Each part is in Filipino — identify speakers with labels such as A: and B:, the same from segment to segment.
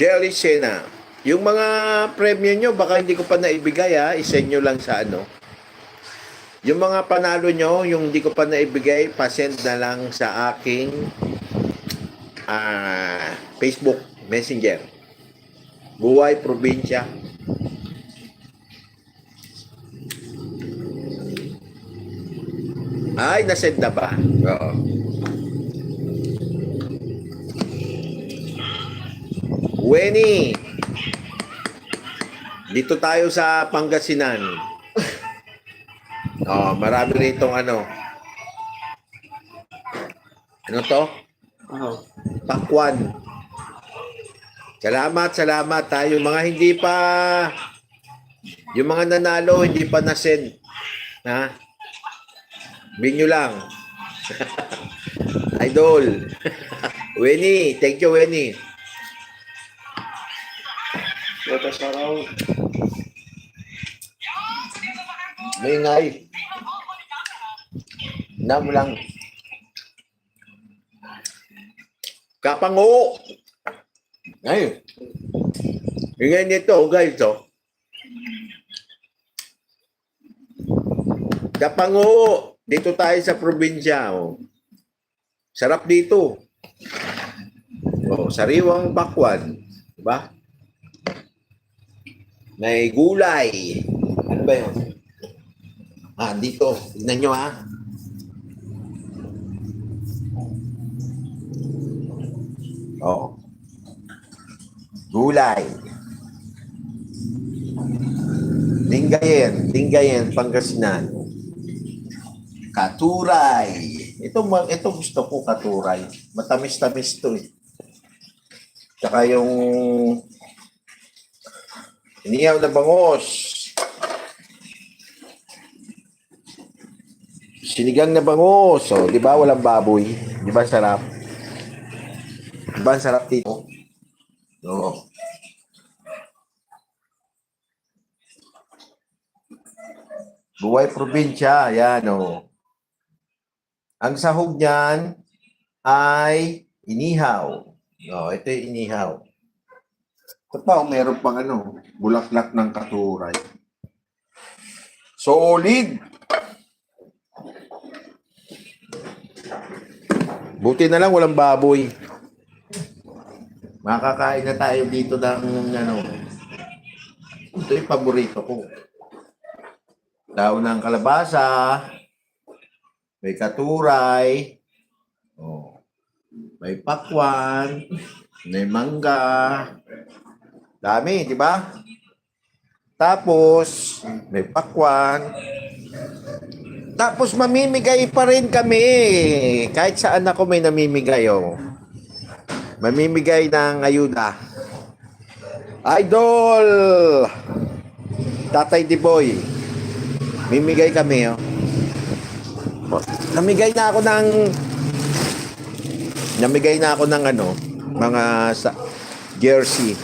A: Jelly Sena. Yung mga premyo nyo, baka hindi ko pa naibigay ha. I-send nyo lang sa ano. Yung mga panalo nyo, yung hindi ko pa naibigay, pasend na lang sa aking Facebook Messenger. Buhay Probinsya. Ay, nasend na ba? Oo. Weni, dito tayo sa Pangasinan. Oh, marami ritong ano. Ano to?
B: Oh.
A: Pakwan. Salamat tayo. Mga hindi pa, yung mga nanalo, hindi pa na-send. Ha? Binyo lang. Idol. Weni, thank you, Weni.
B: Ito sa raw.
A: May ingay. Na mo lang. Kapango. Ay. Ingay nito, guys, oh. Kapango. Dito tayo sa probinsya, oh. Sarap dito. Oh, sariwang bakwan. Diba? May gulay. Ano ba yun? Dito. Tignan nyo, ha? Oh. Gulay. Lingayen, Pangasinan. Katuray. Ito gusto ko, katuray. Matamis-tamis to eh. Tsaka yung inihaw na bangos. Sinigang na bangos. So, di ba walang baboy? Di ba sarap? Di ba sarap dito? Oo. Buhay probinsya. Yan, oh. Ang sahog niyan ay inihaw. Oh, ito yung inihaw. Ito pa, meron pang ano, bulaklak ng katuray. Solid! Buti na lang walang baboy. Makakain na tayo dito ng ano. Ito yung paborito ko. Daon ng kalabasa. May katuray. Oh. May pakwan. May mangga. Dami, di ba? Tapos, may pakwan. Tapos mamimigay pa rin kami. Kahit saan ako may namimigay, oh. Mamimigay ng ayuda. Idol! Tatay Diboy. Mimigay kami, oh. Namigay na ako ng ano, mga jersey.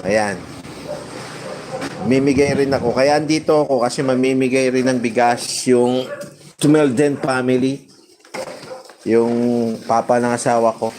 A: Ayan. Mimigay rin ako. Kaya andito ako kasi mamimigay rin ng bigas yung Tumelden family. Yung papa ng asawa ko.